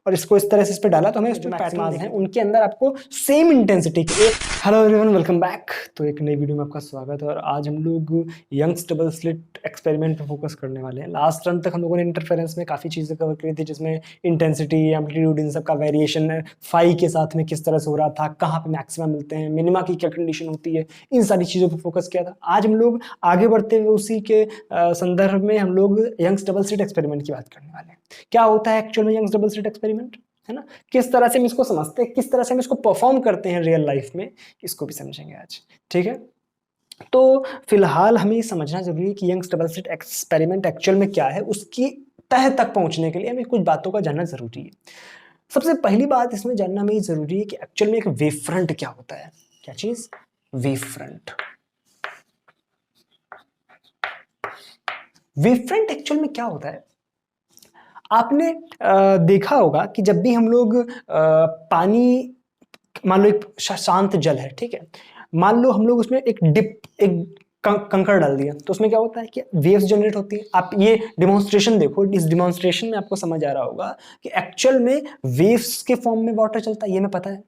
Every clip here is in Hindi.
और इसको इस तरह से इस पे डाला तो हमें जो पैटर्न हैं उनके अंदर आपको सेम इंटेंसिटी के। Hello everyone, welcome back. तो एक नई वीडियो में आपका स्वागत है और आज हम लोग यंग्स डबल स्लिट एक्सपेरिमेंट पे फोकस करने वाले हैं। लास्ट रन तक हम लोगों ने इंटरफेरेंस में काफ़ी चीज़ें कवर करी थी, जिसमें इंटेंसिटी, एम्पलीट्यूड, इन सब का वेरिएशन फाई के साथ में किस तरह से हो रहा था, कहाँ पे मैक्सिमम मिलते हैं, मिनिमा की क्या कंडीशन होती है, इन सारी चीज़ों पर फोकस किया था। आज हम लोग आगे बढ़ते हुए उसी के संदर्भ में हम लोग यंग्स डबल स्लिट एक्सपेरिमेंट की बात करने वाले हैं। क्या होता है एक्चुअल में यंग्स डबल स्लिट एक्सपेरिमेंट, है ना, किस तरह से हम इसको समझते हैं, किस तरह से हम इसको परफॉर्म करते हैं रियल लाइफ में, इसको भी समझेंगे आज। ठीक है, तो फिलहाल हमें समझना जरूरी है कि Young's double slit experiment actual में क्या है। उसकी तह तक पहुंचने के लिए हमें कुछ बातों का जानना जरूरी है। सबसे पहली बात इसमें जानना हमें जरूरी है कि एक्चुअल में एक वेव फ्रंट क्या होता है। क्या चीज? Wave front. Wave front actual में क्या होता है? आपने देखा होगा कि जब भी हम लोग पानी, मान लो एक शांत जल है, ठीक है, मान लो हम लोग उसमें एक कंकड़ डाल दिया तो उसमें क्या होता है कि वेव्स जनरेट होती है। आप ये डेमोन्स्ट्रेशन देखो, इस डेमोन्स्ट्रेशन में आपको समझ आ रहा होगा कि एक्चुअल में वेव्स के फॉर्म में वाटर चलता है। ये मैं पता है,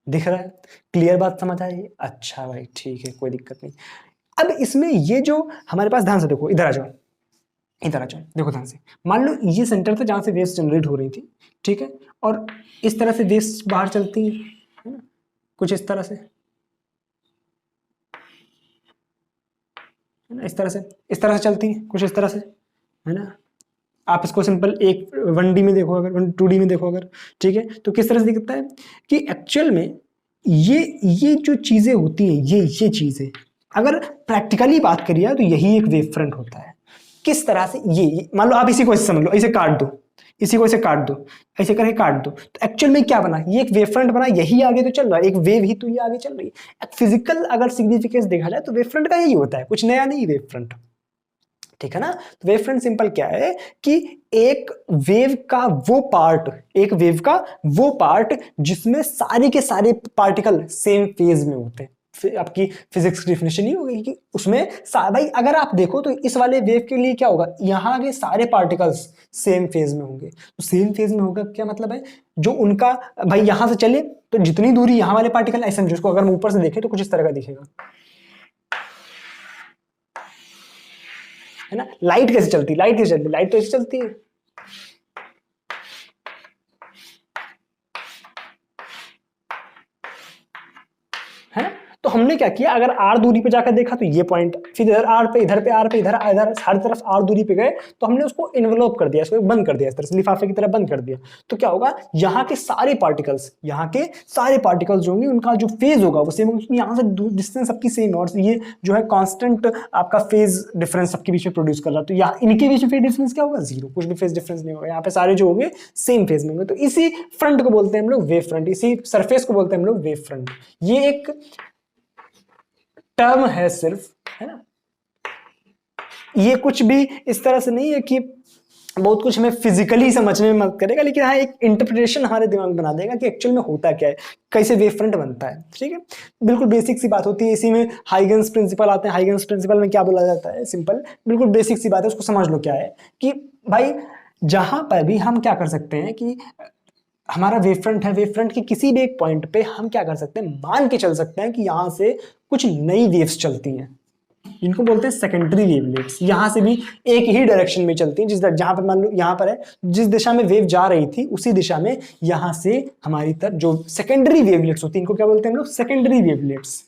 दिख रहा है, क्लियर बात समझ आ रही है? अच्छा भाई, ठीक है, कोई दिक्कत नहीं। अब इसमें ये जो हमारे पास, ध्यान से देखो, इधर आ जाओ, इधर आ जाओ, देखो ध्यान से। मान लो ये सेंटर था जहां से वेव्स जनरेट हो रही थी, ठीक है, और इस तरह से वेव्स बाहर चलती है ना, कुछ इस तरह से, है ना, इस तरह से चलती है, कुछ इस तरह से, है ना। आप इसको सिंपल एक 1D में देखो, अगर 2D में देखो अगर, ठीक है, तो किस तरह से दिखता है कि एक्चुअल में ये जो चीजें होती हैं, ये चीजें अगर प्रैक्टिकली बात करिए तो यही एक वेव फ्रंट होता है। किस तरह से? ये मान लो आप इसी को ऐसे समझ लो, इसे काट दो, इसी को ऐसे काट दो, ऐसे करके काट दो, तो एक्चुअल में क्या बना? ये एक वेव फ्रंट बना, यही आगे तो चल रहा है, एक वेव ही तो ये आगे चल रही है। फिजिकल अगर सिग्निफिकेंस देखा जाए तो वेव फ्रंट का यही होता है, कुछ नया नहीं वेव फ्रंट। ठीक है ना। तो वेव फ्रंट सिंपल क्या है कि एक वेव का वो पार्ट जिसमें सारे के सारे पार्टिकल सेम फेज में होते हैं। आपकी फिजिक्स की डेफिनेशन ही होगी कि उसमें भाई अगर आप देखो तो इस वाले वेव के लिए क्या होगा, यहां के सारे पार्टिकल्स सेम फेज में होंगे। तो सेम फेज में होगा क्या मतलब है, जो उनका भाई यहां से चले तो जितनी दूरी यहां वाले पार्टिकल, ऐसे समझो उसको, अगर हम ऊपर से देखें तो कुछ इस तरह का दिखेगा, है ना। लाइट कैसे चलती है? लाइट तो ऐसे चलती है, है ना। तो हमने क्या किया, अगर r दूरी पे जाकर देखा तो ये पॉइंट, फिर इधर r पे, इधर पे r पे, इधर हर तरफ r दूरी पे गए तो हमने उसको इन्वेलप कर दिया, इसको बंद कर दिया, इस तरह से लिफाफे की तरह बंद कर दिया। तो क्या होगा, यहाँ के सारे पार्टिकल्स जो होंगे उनका जो फेज होगा वो सेम होगा, यहाँ से डिस्टेंस सबकी सेम है और ये जो है कांस्टेंट आपका फेज डिफरेंस सबके बीच में प्रोड्यूस कर रहा है। तो यहाँ इनके बीच में फेज डिफरेंस क्या होगा? जीरो, कुछ भी फेज डिफरेंस नहीं होगा। यहाँ पे सारे जो होंगे सेम फेज में होंगे। तो इसी फ्रंट को बोलते हैं हम लोग वेव फ्रंट, इसी सरफेस को बोलते हैं हम लोग वेव फ्रंट। ये एक टर्म है सिर्फ, है ना। ये कुछ भी इस तरह से नहीं है कि बहुत कुछ हमें फिजिकली समझने में मदद करेगा, लेकिन हाँ एक इंटरप्रिटेशन हमारे दिमाग में बना देगा कि एक्चुअल में होता क्या है, कैसे वेव फ्रंट बनता है। ठीक है, बिल्कुल बेसिक सी बात होती है। इसी में हाइगन्स प्रिंसिपल आते हैं। हाइगन्स प्रिंसिपल में क्या बोला जाता है? सिंपल, बिल्कुल बेसिक सी बात है, उसको समझ लो। क्या है कि भाई जहां पर भी हम क्या कर सकते हैं कि हमारा वेव फ्रंट है, वेव फ्रंट के किसी भी एक पॉइंट पे हम क्या कर सकते हैं, मान के चल सकते हैं कि यहां से कुछ नई वेव्स चलती हैं, इनको बोलते हैं सेकेंडरी वेवलेट्स। यहां से भी एक ही डायरेक्शन में चलती हैं, जहां पर मान लो यहां पर है, जिस दिशा में वेव जा रही थी उसी दिशा में यहां से हमारी तरफ जो सेकेंडरी वेवलेट्स होती हैं, इनको क्या बोलते हैं हम लोग? Secondary wavelets.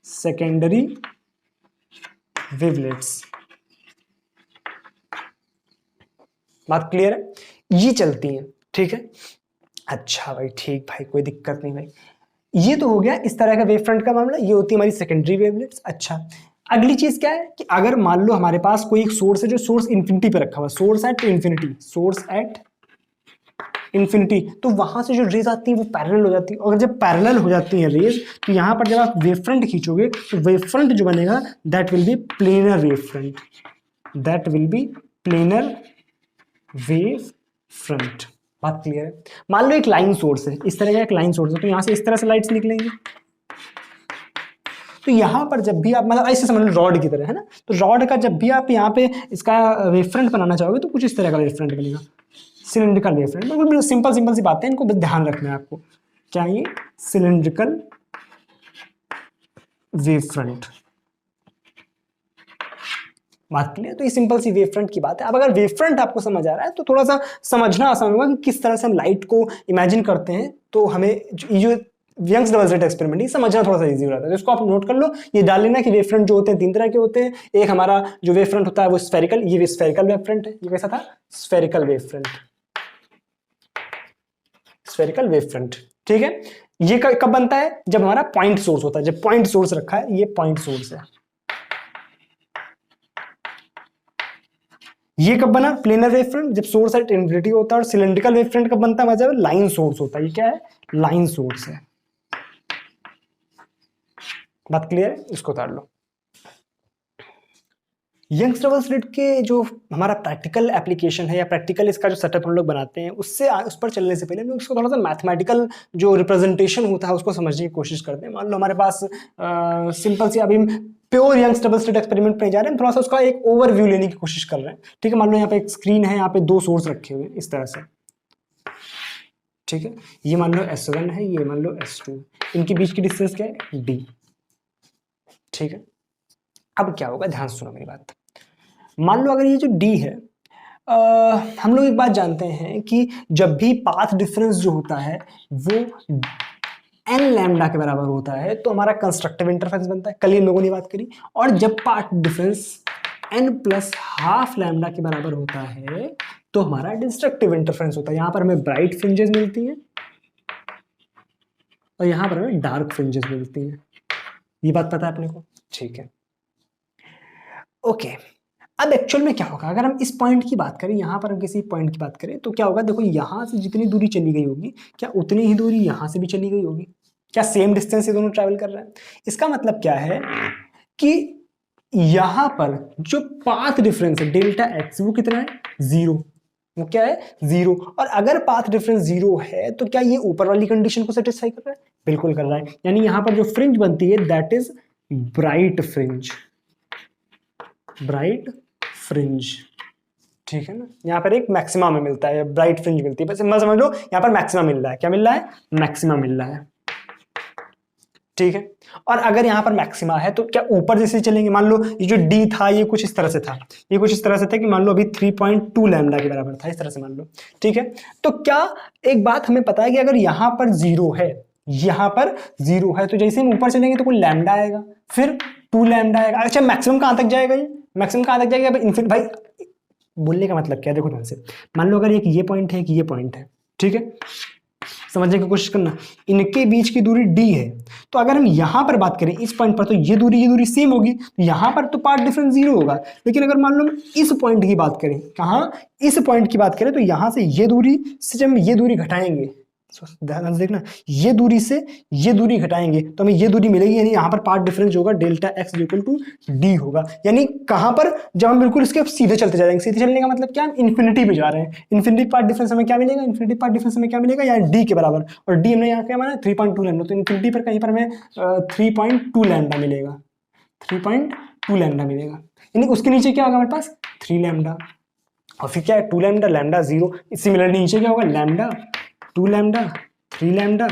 सेकेंडरी वेवलेट्स, बात क्लियर है? ये चलती हैं, ठीक है। अच्छा भाई, ठीक भाई, कोई दिक्कत नहीं भाई। ये तो हो गया इस तरह का वेव फ्रंट का मामला, ये होती है हमारी सेकेंडरी वेवलेट्स। अच्छा, अगली चीज क्या है कि अगर मान लो हमारे पास कोई एक सोर्स है जो सोर्स इंफिनिटी पे रखा हुआ, सोर्स एट इंफिनिटी, तो वहां से जो रेज आती है वो पैरेलल हो जाती है। और जब पैरेलल हो जाती है रेज, तो यहां पर जब आप वेव फ्रंट खींचोगे तो वेव फ्रंट जो बनेगा that will be planar wave front, that will be planar wave front. बात क्लियर है? मान लो एक लाइन सोर्स है, इस तरह का एक लाइन सोर्स है, तो यहां से इस तरह से लाइट्स निकलेंगी। तो यहां पर जब भी आप, मतलब ऐसे समझ लो रॉड की तरह, है ना, तो रॉड का जब भी आप यहाँ पे इसका वेव फ्रंट बनाना चाहोगे तो कुछ इस तरह का वेव फ्रंट बनेगा। सिलेंड्रिकल वेव फ्रंट, बिल्कुल सिंपल सी बातें, इनको बस ध्यान रखना है आपको। क्या ये सिलेंड्रिकल वेव फ्रंट, बात क्लियर। तो ये सिंपल सी वेव फ्रंट की बात है। अब अगर वेव फ्रंट आपको समझ आ रहा है तो थोड़ा सा समझना आसान होगा कि किस तरह से हम लाइट को इमेजिन करते हैं, तो हमें जो यंग्स डबल स्लिट एक्सपेरिमेंट ये समझना थोड़ा सा इजी हो जाता है। तो इसको आप नोट कर लो, ये डाल लेना कि वेव फ्रंट जो होते हैं 3 तरह के होते हैं। एक हमारा जो वेव फ्रंट होता है वो स्फेरिकल, ये स्फेरिकल वेव फ्रंट है। ये कैसा था? Spherical wave front, spherical wave front, ठीक है। ये कब बनता है? जब हमारा पॉइंट सोर्स होता है, जब पॉइंट सोर्स रखा है, ये पॉइंट सोर्स है। ये कब बना? प्लेनर वेव फ्रंट, जब सोर्स एट इन्फिनिटी होता है। और सिलेंड्रिकल वेव फ्रंट कब बनता है? जब लाइन सोर्स होता है। ये क्या है? लाइन सोर्स है। बात क्लियर है? इसको उतार लो। यंग्स डबल स्लिट के जो हमारा प्रैक्टिकल एप्लीकेशन है या प्रैक्टिकल इसका जो सेटअप हम लोग बनाते हैं, उससे उस पर चलने से पहले हम लोग उसको थोड़ा सा मैथमेटिकल जो रिप्रेजेंटेशन होता है उसको समझने की कोशिश करते हैं। मान लो हमारे पास सिंपल सी, अभी pure Young's double slit experiment पे जा रहे हैं, थोड़ा सा उसका एक ओवरव्यू लेने की कोशिश कर रहे हैं, ठीक है। मान लो यहाँ पे एक स्क्रीन है, यहाँ पे 2 सोर्स रखे हुए इस तरह से, ठीक है। ये मान लो S1 है, ये मान लो S2, इनके बीच की डिस्टेंस क्या है? D, ठीक है। अब क्या होगा, ध्यान सुनो मेरी बात। मान लो अगर ये जो D है, हम लोग एक बात जानते हैं कि जब भी पाथ डिफरेंस जो होता है वो n लैम्डा के बराबर होता है तो हमारा कंस्ट्रक्टिव इंटरफेरेंस बनता है, कल इन लोगों ने बात करी। और जब path difference n plus half lambda के बराबर होता है तो हमारा डिस्ट्रक्टिव इंटरफेरेंस होता है। यहां पर हमें ब्राइट फ्रिंजेस मिलती हैं और यहां पर हमें डार्क फ्रिंजेस मिलती हैं। ये बात पता है अपने को, ठीक है। ओके, अब एक्चुअल में क्या होगा अगर हम इस पॉइंट की बात करें, यहां पर हम किसी पॉइंट की बात करें तो क्या होगा? देखो, यहां से जितनी दूरी चली गई होगी, क्या उतनी ही दूरी यहां से भी चली गई होगी? क्या सेम डिस्टेंस से दोनों ट्रैवल कर रहे हैं? इसका मतलब क्या है कि यहां पर जो पाथ डिफरेंस है डेल्टा एक्स, वो कितना है? 0। वो क्या है? 0। और अगर पाथ डिफरेंस 0 है तो क्या ये ऊपर वाली कंडीशन को सेटिस्फाई कर रहा है? बिल्कुल कर रहा है। यानी यहां पर जो फ्रिंज बनती है that is bright fringe, bright fringe, ठीक है ना। यहाँ पर एक मैक्सिमा में मिलता है, ब्राइट फ्रिंज मिलती है, बस समझ लो यहाँ पर मैक्सिमा मिल रहा है। क्या मिल रहा है? मैक्सिमा मिल रहा है, ठीक है। और अगर यहाँ पर मैक्सिमा है तो क्या ऊपर जैसे चलेंगे, मान लो ये जो D था ये कुछ इस तरह से था, ये कुछ इस तरह से था कि मान लो अभी 3.2 लैम्डा के बराबर था, इस तरह से मान लो, ठीक है। तो क्या एक बात हमें पता है कि अगर यहाँ पर 0 है, यहाँ पर 0 है, तो जैसे हम ऊपर चलेंगे तो कोई लैम्डा आएगा, फिर 2 लैम्डा आएगा। अच्छा, मैक्सिमम कहाँ तक जाएगा? ये मैक्सिमम कहाँ तक जाएगा? इनफिनिट। भाई बोलने का मतलब क्या है, देखो ध्यान से। मान लो अगर एक ये पॉइंट है, कि ये पॉइंट है, ठीक है, समझने की कोशिश करना। इनके बीच की दूरी D है, तो अगर हम यहां पर बात करें इस पॉइंट पर, तो ये दूरी सेम होगी, तो यहां पर तो पाथ डिफरेंस 0 होगा। लेकिन अगर मान लो इस पॉइंट की बात करें, कहां? इस पॉइंट की बात करें, तो यहां से ये दूरी से जब हम ये दूरी घटाएंगे, ध्यान से देखना, ये दूरी से ये दूरी घटाएंगे तो हमें ये दूरी मिलेगी, यानी यहाँ पर पाथ डिफरेंस होगा delta X equal to D होगा। यानी कहां पर? जब हम बिल्कुल इसके सीधे चलते जाएंगे, सीधे चलने का मतलब क्या? हम इन्फिनिटी पे जा रहे हैं। इन्फिनिटी पाथ डिफरेंस हमें क्या मिलेगा? इन्फिनिटी पाथ डिफरेंस हमें क्या मिलेगा? यानी D के बराबर। और D हमने यहाँ क्या माना? 3.2 लैम्डा, तो इन्फिनिटी पर कहीं पर हमें 3.2 लैम्डा मिलेगा, 3.2 लैम्डा मिलेगा। यानी उसके नीचे क्या होगा हमारे पास? 3 लैम्डा। और फिर क्या है? 2 लैम्डा, लैम्डा 0। सिमिलरली नीचे क्या होगा? लैम्डा, 2 लैम्डा, 3 लैम्डा,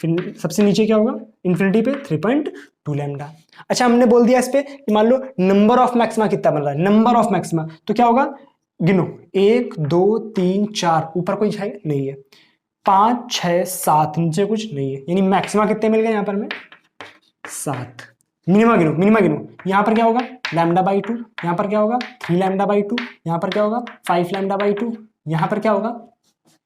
फिर सबसे नीचे क्या होगा? इन्फिनिटी पे 3.2 लैम्डा। अच्छा, हमने बोल दिया इस पे कि मान लो नंबर ऑफ मैक्सिमा कितना बन रहा है, नंबर ऑफ मैक्सिमा, तो क्या होगा? गिनो, 1 2 3 4, ऊपर कोई है नहीं है, 5 6 7, नीचे कुछ नहीं है। यानी मैक्सिमा कितने मिल गए यहाँ पर हमें? 7। मिनिमा गिनो, मिनिमा गिनो। यहाँ पर क्या होगा? Lambda by 2। यहाँ पर क्या होगा? 3 लैम्डा बाई 2। यहाँ पर क्या होगा? 5 लैम्डा बाई 2। यहाँ पर क्या होगा?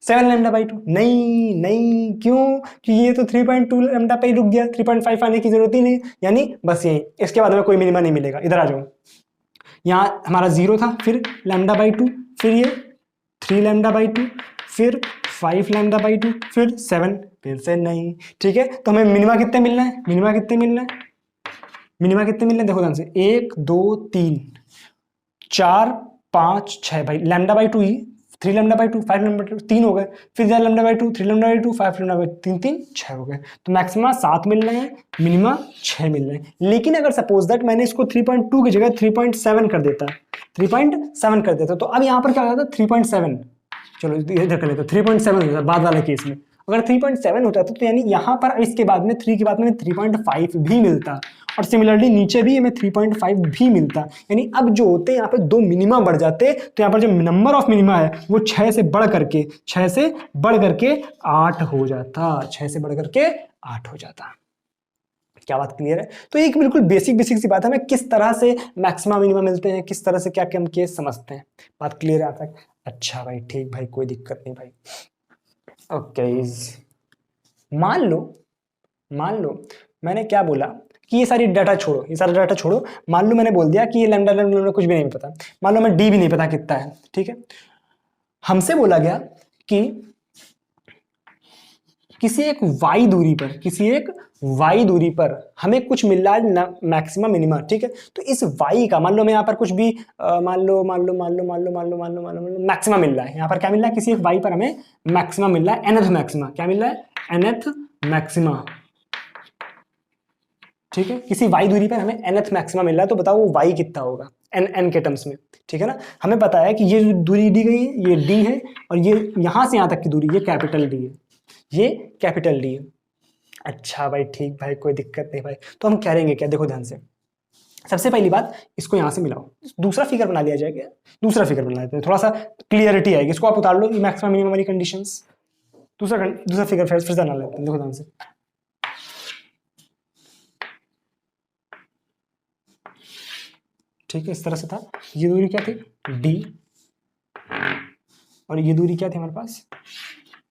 7 लैम्डा बाई 2। नहीं नहीं, क्यों? कि ये तो 3.2 लैम्डा पे ही रुक गया, 3.5 आने की जरूरत ही नहीं, यानी बस यही, इसके बाद में कोई मिनिमा नहीं मिलेगा। इधर आ जाओ, यहाँ हमारा 0 था, फिर लैम्डा बाई 2, फिर ये 3 लैम्डा बाई 2, फिर 5 लैम्डा बाई 2, फिर 7, फिर से नहीं, ठीक है। तो हमें मिनिमा कितने मिलना है? मिनिमा कितने मिलना है? मिनिमा कितने मिलना है? देखो ध्यान से, 1 2 3 4 5 6, भाई lambda by 2 he, 3 lambda by 2, 5 lambda by 2, 3 हो गए, फिर lambda by 2, 3 lambda by 2, 5 lambda by 3, 3 6 हो गए। तो मैक्सिमा 7 मिल रहे हैं, मिनिमा 6 मिल रहे हैं। लेकिन अगर सपोज दैट मैंने इसको 3.2 की जगह 3.7 कर देता, 3.7 कर देता, तो अब यहाँ पर क्या हो जाता? 3.7, चलो इधर कर लेते हैं, 3.7 होता है बाद वाले केस में। अगर 3.7 होता है तो यानी यहाँ पर इसके बाद में 3 के बाद में 3.5 भी मिलता, और सिमिलरली नीचे भी हमें 3.5 भी मिलता। यानी अब जो होते हैं यहाँ पे 2 मिनिमा बढ़ जाते, तो यहाँ पर जो नंबर ऑफ मिनिमा है वो 6 से बढ़ करके 8 हो जाता, 6 से बढ़ करके 8 हो जाता। क्या बात क्लियर है? तो एक बिल्कुल बेसिक सी बात है, हमें किस तरह से मैक्सिमा मिनिमा मिलते हैं, किस तरह से क्या क्या हम केस समझते हैं। बात क्लियर है आप तक? अच्छा भाई, ठीक भाई, कोई दिक्कत नहीं भाई। ओके, मान लो मैंने क्या बोला कि ये सारी डाटा छोड़ो, ये सारा डाटा छोड़ो। मान लो मैंने बोल दिया कि ये लैम्डा लैम्डा कुछ भी नहीं पता। मान लो मैं डी भी नहीं पता कितना है, ठीक है। हमसे बोला गया कि किसी एक y दूरी पर हमें कुछ मिल रहा है मैक्सिमम मिनिमा, ठीक है। तो इस y का मान लो मैं यहाँ पर कुछ भी मान लो मैक्सिमम मिल रहा है। यहाँ पर क्या मिल रहा है? किसी एक y पर हमें मैक्सिमम मिल रहा है, nth मैक्सिमा। क्या मिल रहा है? nth मैक्सिमा, ठीक है। किसी y दूरी पर हमें nth मैक्सिमा मिल रहा है, तो बताओ वो y कितना होगा n के टर्म्स में, ठीक है ना। हमें पता है कि ये जो दूरी दी गई है ये d है, और ये यहां से यहां तक की दूरी ये कैपिटल D है, ये कैपिटल D है। अच्छा भाई, ठीक भाई, कोई दिक्कत नहीं भाई। तो हम करेंगे क्या, देखो ध्यान से। सबसे पहली बात, इसको यहां से मिलाओ, दूसरा फिगर बना लिया जाएगा। दूसरा फिगर बना लेते हैं, थोड़ा सा क्लियरिटी आएगी। इसको आप उतार लो, मैक्सिमम मिनिमम वाली कंडीशंस। दूसरा फिगर फिर से बना लेते हैं, देखो ध्यान से। ठीक है, इस तरह से था। ये दूरी क्या थी? D, और ये दूरी क्या थी हमारे पास?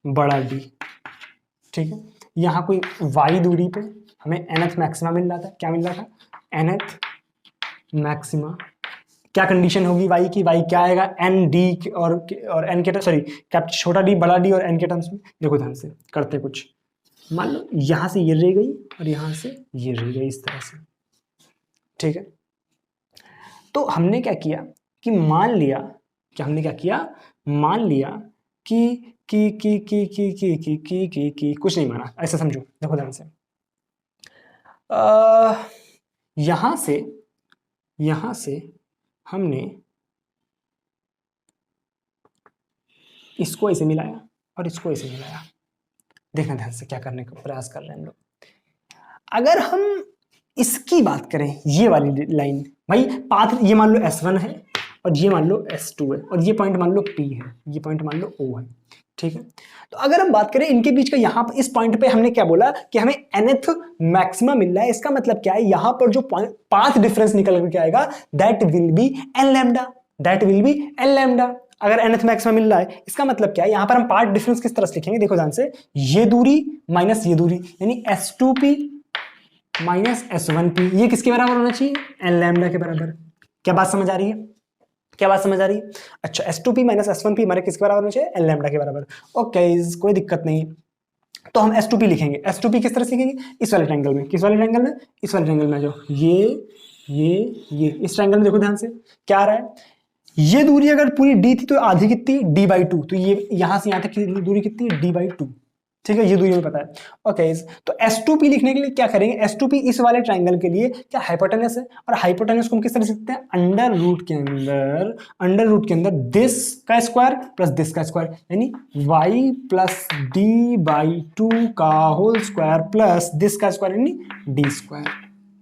बड़ा D, ठीक है। यहाँ कोई y दूरी पे हमें nth मैक्सिमा मिल रहा था। क्या मिल रहा था? nth maxima. क्या कंडीशन होगी y की? y क्या आएगा? n d और n के, सॉरी, छोटा d बड़ा d और n के टर्म्स में। देखो ध्यान से करते कुछ। मान लो यहां से ये रह गई और यहां से ये रह गई, इस तरह से, ठीक है। तो हमने क्या किया कि मान लिया कि कुछ नहीं माना, ऐसा समझो। देखो ध्यान से, यहां से हमने इसको ऐसे मिलाया और इसको ऐसे मिलाया। देखना ध्यान से क्या करने का प्रयास कर रहे हैं हम लोग। अगर हम इसकी बात करें, ये वाली लाइन भाई, पाथ ये मान लो S1 है और ये मान लो S2 है, और ये पॉइंट मान लो P है, ये पॉइंट मान लो O है, ठीक है। तो अगर हम बात करें इनके बीच का, यहाँ पर इस पॉइंट पे हमने क्या बोला कि हमें nth मैक्सिमा मिल रहा है। इसका मतलब क्या है? यहाँ पर जो पाथ डिफरेंस निकल करके आएगा, that will be n lambda. अगर nth मैक्सिमा मिल रहा है, इसका मतलब क्या है? यहाँ पर हम पाथ डिफरेंस किस तरह से लिखेंगे, देखो ध्यान से। ये दूरी माइनस ये दूरी, यानी S2P माइनस S1P, ये किसके बराबर होना चाहिए? n लैम्डा के बराबर। क्या बात समझ आ रही है? अच्छा, S2P माइनस S1P हमारे किसके बराबर होना चाहिए? n लैम्डा के बराबर। ओके, कोई दिक्कत नहीं। तो हम S2P लिखेंगे। S2P किस तरह से लिखेंगे? इस वाले ट्रायंगल में। किस वाले ट्रायंगल में? इस वाले ट्रायंगल में आ जाओ। ये इस ट्रायंगल में देखो ध्यान से क्या आ रहा है। ये दूरी अगर पूरी d थी तो आधी कितनी? d/2। तो ये यहां से यहां तक की दूरी कितनी है? d/2, ठीक है। ये दूरी हमें पता है। ओके, तो S2P लिखने के लिए क्या करेंगे? S2P इस वाले ट्रायंगल के लिए क्या हाइपोटेनस है, और हाइपोटेनस को हम किस तरह लिख सकते हैं? अंडर रूट के अंदर दिस का स्क्वायर प्लस दिस का स्क्वायर, यानी y प्लस d/2 का होल स्क्वायर प्लस दिस का स्क्वायर, यानी d स्क्वायर।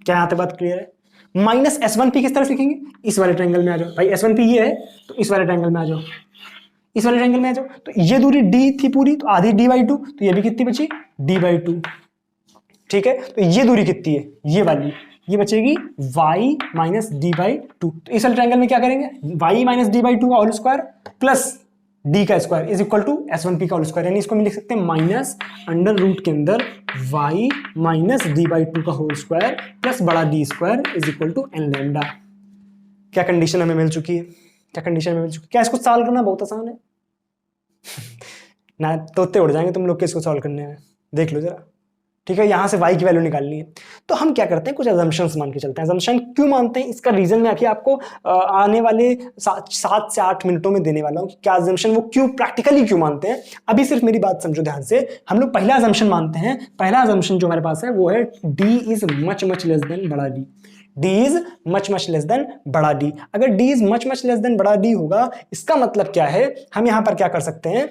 क्या यहाँ पे बात क्लियर है? माइनस S1P किस तरह से लिखेंगे? इस वाले ट्रायंगल में आ जाओ भाई। S1P ये है, तो इस वाले ट्रायंगल में आ जाओ, इस वाले ट्रायंगल में आ जाओ। तो ये दूरी d थी पूरी, तो आधी d/2, तो ये भी कितनी बची? d/2, ठीक है। तो ये दूरी कितनी है? ये वाली, ये बचेगी y माइनस d/2। तो इस वाले ट्रायंगल में क्या करेंगे? y माइनस d/2 का होल स्क्वायर प्लस d का square is equal to S1P का होल स्क्वायर, यानी इसको हम लिख सकते हैं माइनस अंडर रूट के अंदर y माइनस d/2 का होल स्क्वायर प्लस बड़ा d square is equal to n lambda. क्या कंडीशन हमें मिल चुकी है? क्या इसको सॉल्व करना बहुत आसान है ना, तोते उड़ जाएंगे तुम लोग के इसको सॉल्व करने में। देख लो जरा, ठीक है। यहां से y की वैल्यू निकालनी है, तो हम क्या करते हैं? कुछ अजम्पशंस मान के चलते हैं। अजम्पशन क्यों मानते हैं, इसका रीजन मैं आखिर आपको आने वाले 7 से 8 मिनटों में देने वाला हूं कि क्या अजम्पशन वो क्यों प्रैक्टिकली क्यों मानते हैं। अभी सिर्फ मेरी बात समझो ध्यान से। हम लोग पहला अजम्पशन मानते हैं। पहला अजम्पशन जो हमारे पास है वो है d is much less than बड़ा D। D is much much less than बड़ा डी। अगर D is much much less than बड़ा डी होगा, इसका मतलब क्या है, हम यहां पर क्या कर सकते हैं,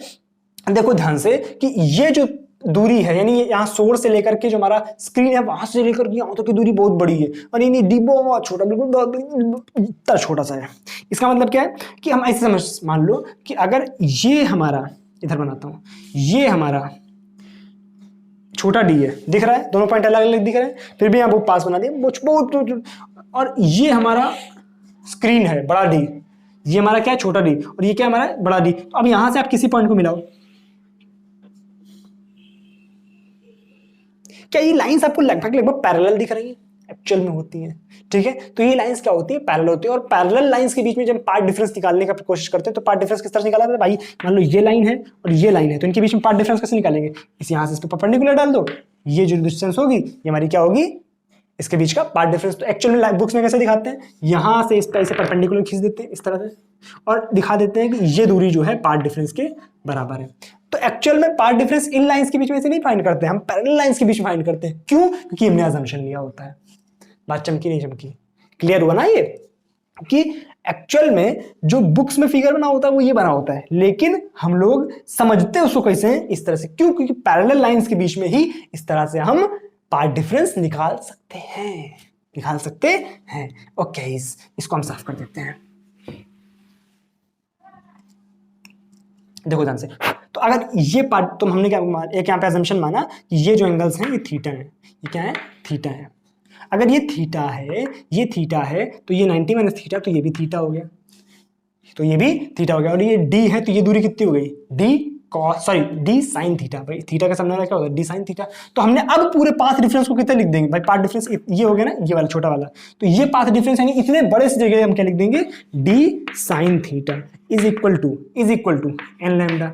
देखो ध्यान से कि ये जो दूरी है, यानी यहाँ सोर्स से लेकर के जो हमारा स्क्रीन है वहां से लेकर के यहाँ तक की दूरी बहुत बड़ी है, और यानी डी बहुत छोटा, बिल्कुल इतना छोटा सा है। इसका मतलब क्या है कि हम ऐसे समझ, मान लो कि अगर ये हमारा, इधर बनाता हूं, ये हमारा छोटा डी है, दिख रहा है, दोनों पॉइंट अलग अलग दिख रहे हैं, फिर भी यहाँ बहुत पास बना दिया बहुत, और ये हमारा स्क्रीन है बड़ा डी, ये हमारा क्या है छोटा डी, और ये क्या हमारा बड़ा डी। तो अब यहां से आप किसी पॉइंट को मिलाओ, क्या ये लाइंस आपको लगभग लगभग पैरेलल दिख रही हैं? एक्चुअल में होती हैं, ठीक है। तो ये लाइंस क्या होती है, पैरेलल होती है, और पैरेलल लाइंस के बीच में जब पार्ट डिफरेंस निकालने का कोशिश करते हैं तो पार्ट डिफरेंस किस तरह से निकाला जाता है भाई, मान लो ये लाइन है और ये लाइन है, तो इनके बीच में पार्ट डिफरेंस कैसे निकालेंगे, इस यहां से इस पे परपेंडिकुलर डाल दो, ये जो डिस्टेंस होगी ये हमारी क्या होगी, इसके बीच का पार्ट डिफरेंस। तो एक्चुअल में बुक्स में कैसे दिखाते हैं, यहां से इस पे ऐसे परपेंडिकुलर खींच देते हैं इस तरह से, और दिखा देते हैं कि ये दूरी जो है पार्ट डिफरेंस के बराबर है। तो एक्चुअल में पार्ट डिफरेंस इन लाइंस के बीच में से नहीं फाइंड करते, हम पैरेलल लाइंस के बीच में फाइंड करते हैं। क्यों? क्योंकि हमने अजम्पशन लिया होता है। बात चमकी नहीं चमकी, क्लियर हुआ ना ये, कि एक्चुअल में जो बुक्स में फिगर बना होता है वो ये बना होता है, लेकिन हम लोग समझते हैं उसको कैसे हैं, इस तरह से। क्यों? क्योंकि पैरेलल लाइंस के बीच में ही इस तरह से हम पार्ट डिफरेंस निकाल सकते हैं। ओके, इसको हम साफ कर देते हैं। देखो ध्यान से, तो अगर ये पार्ट, तो हमने क्या एक यहाँ पे अजम्पशन माना कि ये जो एंगल्स हैं ये थीटा है, ये क्या है, थीटा है। अगर ये थीटा है, तो ये 90 माइनस थीटा, तो ये भी थीटा हो गया, तो ये भी थीटा हो गया। और ये डी है, तो ये दूरी कितनी हो गई, डी साइन थीटा। भाई थीटा का समझना क्या होता है, डी साइन थीटा। तो हमने अब पूरे पाथ डिफरेंस को कितना लिख देंगे भाई, पाथ डिफरेंस ये हो गया ना, ये वाला छोटा वाला, तो ये पाथ डिफरेंस यानी इतने बड़े से जगह हम क्या लिख देंगे, D sine theta is equal to N lambda,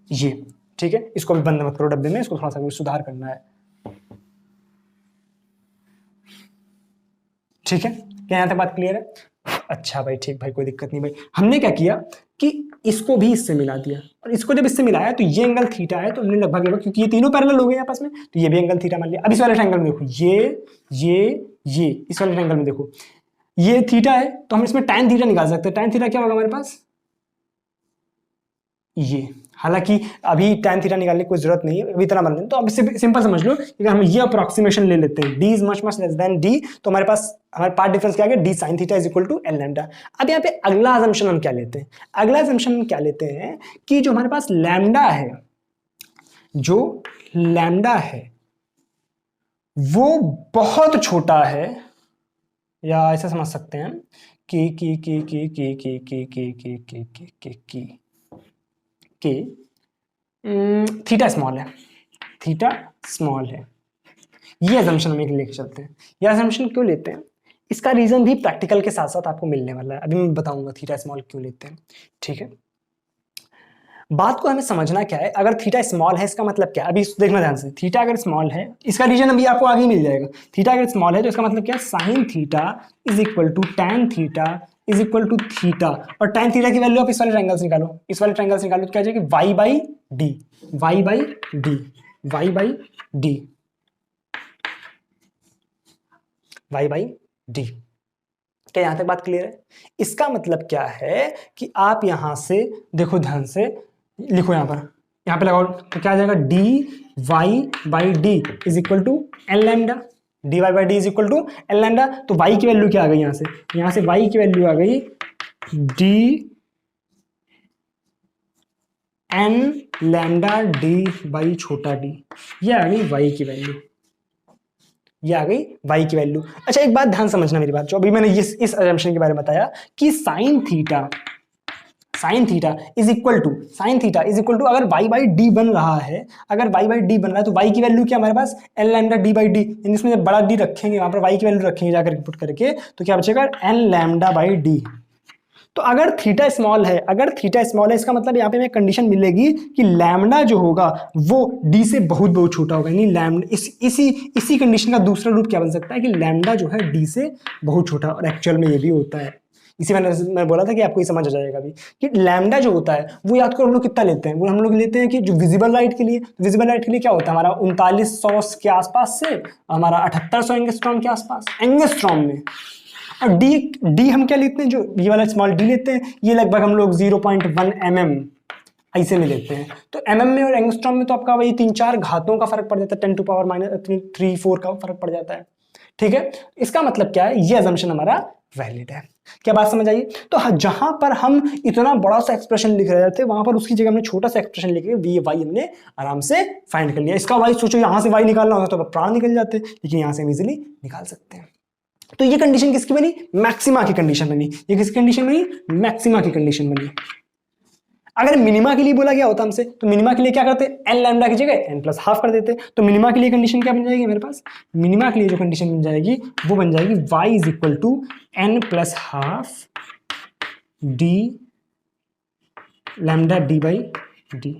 ये ठीक है। इसको भी बंद मत करो डब्बे में, इसको थोड़ा सा सुधार करना है, ठीक है। क्या यहां तक बात क्लियर है? अच्छा भाई, ठीक भाई, कोई दिक्कत नहीं भाई। हमने क्या किया कि इसको भी इससे मिला दिया, और इसको जब इससे मिलाया तो ये एंगल थीटा है, तो हमने लगभग, क्योंकि ये तीनों पैरेलल हो गए आपस में, तो ये भी एंगल थीटा मान लिया। अब इस वाले ट्रायंगल में देखो, ये इस वाले ट्रायंगल में देखो, ये थीटा है, तो हम इसमें tan थीटा निकाल सकते हैं। tan थीटा क्या होगा हमारे पास, ये, हालांकि अभी tan थीटा निकालने की कोई जरूरत नहीं है, अभी इतना मान लें। तो अब इससे सिंपल समझ लो कि हम ये अप्रोक्सीमेशन ले लेते हैं, d is much much less than d, तो हमारे पास हमारे पार्ट डिफरेंस क्या आ गया, d sin theta is equal to L lambda. अब यहाँ पे अगला असम्पशन हम क्या लेते हैं, अगला असम्पशन हम क्या लेते हैं कि जो हमारे पास लैम्डा है, वो बहुत छोटा है, या ऐसा समझ सकते हैं कि थीटा स्मॉल है। ये असम्पशन हम एक लेके चलते हैं। ये असम्पशन क्यों लेते हैं, इसका रीजन भी प्रैक्टिकल के साथ साथ आपको मिलने वाला है, अभी मैं बताऊंगा थीटा स्मॉल क्यों लेते हैं, ठीक है। बात को हमें समझना क्या है, अगर थीटा स्मॉल है इसका मतलब क्या है, अभी देखना ध्यान से। थीटा अगर स्मॉल है, इसका रीजन अभी आपको आगे मिल जाएगा। थीटा अगर स्मॉल है तो इसका मतलब क्या है, sine theta is equal to tan theta is equal to theta, और टैन थीटा की वैल्यू आप इस वाले ट्रायंगल से निकालो, तो क्या जाएगी, y बाई डी। क्या यहां तक बात क्लियर है? इसका मतलब क्या है कि आप यहां से देखो, ध्यान से लिखो, यहां पे लगाओ, तो क्या आ जाएगा, dy by D is equal to L lambda, dy by D is equal to L lambda. तो y की वैल्यू क्या आ गई, यहां से y की वैल्यू आ गई D N lambda D by छोटा डी, ये आ गई y की वैल्यू, अच्छा एक बात ध्यान समझना मेरी बात, जो अभी मैंने इस असम्पशन के बारे में बताया कि sine theta is equal to अगर y बाई डी बन रहा है, तो y की वैल्यू क्या हमारे पास, L lambda D by D, इसमें जब बड़ा डी रखेंगे वहां पर y की वैल्यू रखेंगे जाकर पुट करके, तो क्या बचेगा, एन लैम्डा बाई डी। तो अगर थीटा स्मॉल है, इसका मतलब यहाँ पे हमें कंडीशन मिलेगी कि लैम्डा जो होगा वो डी से बहुत बहुत छोटा होगा, यानी लैम्डा, इसी कंडीशन का दूसरा रूप क्या बन सकता है कि लैम्डा जो है डी से बहुत छोटा, और एक्चुअल में ये भी होता है, इसी मैं बोला था कि आपको ये समझ आ जाएगा अभी कि लैम्डा जो होता है वो याद करो हम लोग कितना लेते हैं, वो हम लोग लेते हैं कि जो विजिबल लाइट के लिए, विजिबल लाइट के लिए क्या होता है हमारा 3900 के आसपास से हमारा 7800 एंगस्ट्रॉम के आसपास, एंगस्ट्रॉम में। और डी हम क्या लेते हैं, जो ये वाला स्मॉल डी लेते हैं, ये लगभग हम लोग 0.1 mm ऐसे में लेते हैं। तो एमएम में और एंगस्ट्रॉम में तो आपका वही 3-4 घातों का फर्क पड़ जाता है, 10 टू पावर -3-4 का फर्क पड़ जाता है। ठीक है, इसका मतलब क्या है, ये अजम्पशन हमारा वैलिड है। क्या बात समझ आई? तो जहां पर हम इतना बड़ा सा एक्सप्रेशन लिख रहे थे वहां पर उसकी जगह हमने छोटा सा एक्सप्रेशन लिख के वी वाई हमने आराम से फाइंड कर लिया। इसका वाई सोचो यहां से वाई निकालना होता तो प्राण निकल जाते, लेकिन यहां से हम इजिली निकाल सकते हैं। तो ये कंडीशन किसकी बनी? मैक्सिमा की कंडीशन बनी। ये किसकी कंडीशन बनी? मैक्सिमा की कंडीशन बनी। अगर मिनिमा के लिए बोला गया होता हमसे तो मिनिमा के लिए क्या करते, एन लैम्डा की जगह एन प्लस हाफ कर देते। तो मिनिमा के लिए कंडीशन क्या बन जाएगी मेरे पास? मिनिमा के लिए जो कंडीशन बन जाएगी वो बन जाएगी y is equal to N plus half D lambda D by D.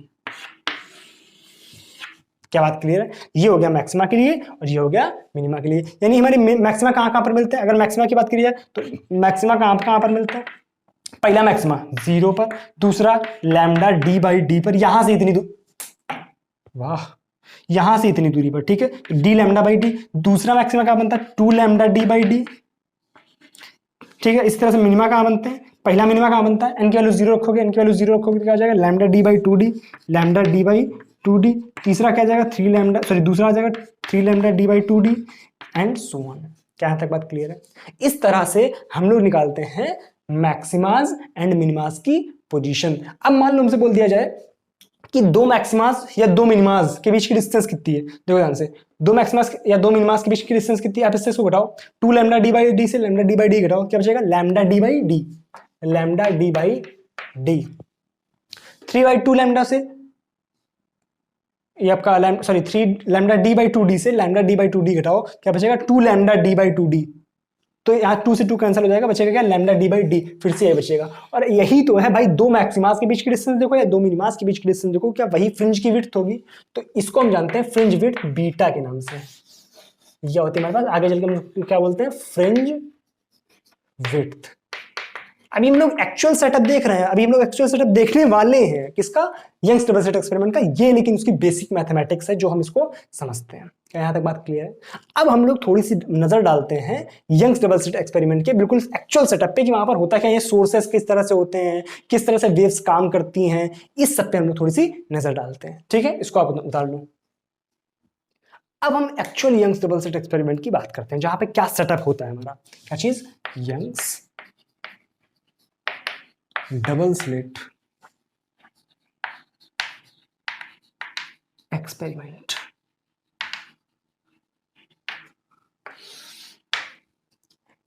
क्या बात क्लियर है? ये हो गया मैक्सिमा के लिए और ये हो गया मिनिमा के लिए। यानी हमारे मैक्सिमा कहां पर मिलते हैं? अगर मैक्सिमा की बात करी जाए तो मैक्सिमा कहां पर मिलता है? पहला मैक्सिमा 0 पर, दूसरा लैम्डा डी बाई डी पर, यहां से इतनी वाह, यहां से इतनी दूरी पर। ठीक है, तो डी लैम्डा बाई डी। दूसरा मैक्सिमा कहां बनता है? 2 लैम्डा डी बाई डी। ठीक है, इस तरह से मिनिमा कहां बनते हैं? पहला मिनिमा कहां बनता है? एन की वैल्यू 0 रखोगे, एन की वैल्यू 0 रखोगे तो क्या हो जाएगा? Lambda D by 2d, lambda D by 2d। तीसरा क्या जाएगा? 3 लैम्डा, सॉरी दूसरा आ जाएगा 3 lambda D by 2d and so on. क्या यहां तक बात क्लियर है? इस तरह से हम लोग निकालते हैं मैक्सिमाज एंड मिनिमाज की पोजीशन। अब मान लो हमसे बोल दिया जाए कि दो मैक्सिमाज या दो मिनिमाज के बीच की डिस्टेंस कितनी है? देखो ध्यान से, दो मैक्सिमाज या दो मिनिमाज के बीच की डिस्टेंस कितनी है? आप इससे इसको घटाओ, 2 लैम्डा डी बाई डी से लैम्डा डी बाई डी घटाओ, क्या बचेगा? Lambda D by D, lambda D by D. 3/2 lambda से ये आपका sorry 3 lambda D by 2d से लैम्डा डी बाई 2d घटाओ, क्या बचेगा? 2 लैम्डा डी बाई 2d। तो यहाँ 2 से 2 कैंसिल हो जाएगा, बचेगा क्या? Lambda D by D. फिर से ये बचेगा। और यही तो है भाई, दो मैक्सिमास के बीच की डिस्टेंस देखो या दो मिनिमास के बीच की डिस्टेंस देखो, क्या वही फ्रिंज की विड्थ होगी? तो इसको हम जानते हैं फ्रिंज विड्थ बीटा के नाम से। यह होती है हमारे पास, आगे चल के हम क्या बोलते हैं? Fringe width. अभी हम लोग एक्चुअल सेटअप देख रहे हैं, अभी हम लोग एक्चुअल सेटअप देखने वाले हैं किसका? यंग्स डबल स्लिट एक्सपेरिमेंट का। ये लेकिन उसकी बेसिक मैथमेटिक्स है जो हम इसको समझते हैं। क्या यहां तक बात क्लियर है? अब हम लोग थोड़ी सी नजर डालते हैं यंग्स डबल स्लिट एक्सपेरिमेंट के बिल्कुल एक्चुअल सेटअप पे कि वहां पर होता क्या, ये सोर्सेस किस तरह से होते हैं, किस तरह से वेव्स काम करती हैं, इस सब पे हम लोग थोड़ी सी नजर डालते हैं। ठीक है, इसको आप उतार लो। अब हम actual Young's double slit experiment की बात करते हैं, जहां पे क्या सेटअप होता है हमारा। क्या चीज? Young's double slit experiment.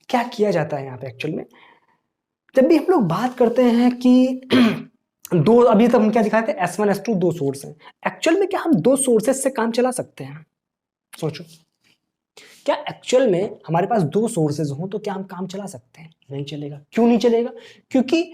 क्या किया जाता है यहां पे एक्चुअल में? जब भी हम लोग बात करते हैं कि दो, अभी तक हम क्या दिखाए थे? S1 S2 दो सोर्स हैं। एक्चुअल में क्या हम दो सोर्सेस से काम चला सकते हैं? सोचो, क्या एक्चुअल में हमारे पास दो सोर्सेज हों तो क्या हम काम चला सकते हैं? नहीं चलेगा। क्यों नहीं चलेगा? क्योंकि